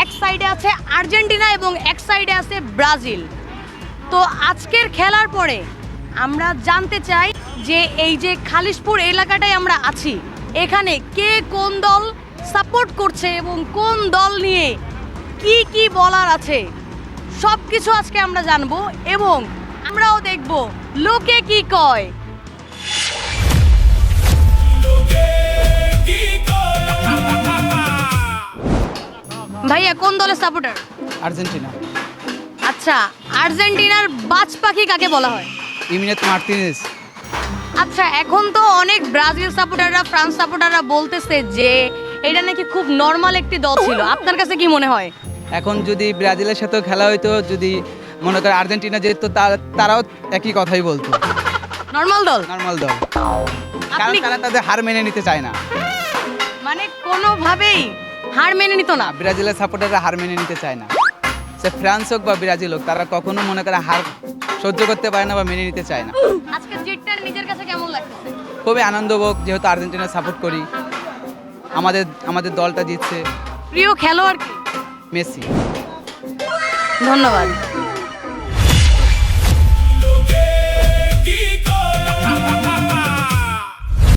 এক সাইডে আছে আর্জেন্টিনা এবং এক সাইডে আছে ব্রাজিল। তো আজকের খেলার পরে আমরা জানতে চাই যে এই যে খালিশপুর এলাকাটায় আমরা আছি, এখানে কে কোন দল সাপোর্ট করছে এবং কোন দল নিয়ে কি কি বলার আছে সব কিছু আজকে আমরা জানবো এবং আমরাও দেখব লোকে কি কয়। ভাইয়া কোন দলের সাপোর্টার? আর্জেন্টিনা। আচ্ছা, আর্জেন্টিনার বাজ পাখি কাকে বলা হয়? ইমিনেতো মার্টিনেজ। আচ্ছা, এখন তো অনেক ব্রাজিল সাপোর্টাররা, ফ্রান্স সাপোর্টাররা বলতেছে যে এটা নাকি খুব নর্মাল একটি দল ছিল। আপনার কাছে কি মনে হয়? এখন যদি ব্রাজিলের সাথেও খেলা হইতো, যদি মনে করে আর্জেন্টিনা যেত, তারাও একই কথাই বলতো, নর্মাল দল। নর্মাল দল। কারণ আপনি তারা তাদের হার মেনে নিতে চায় না। মানে কোনোভাবেই হার মেনে নিত না। ব্রাজিলের সাপোর্টাররা হার মেনে নিতে চায় না, সে ফ্রান্স হোক বা ব্রাজিল হোক, তারা কখনো মনে করে হার সহ্য করতে পারে না বা মেনে নিতে চায় না। আজকে জিতটা নিজের কাছে কেমন লাগতেছে? খুবই আনন্দবোধ, যেহেতু আর্জেন্টিনা সাপোর্ট করি, আমাদের দলটা জিতছে। প্রিয় খেলোয়াড় কি? মেসি। ধন্যবাদ।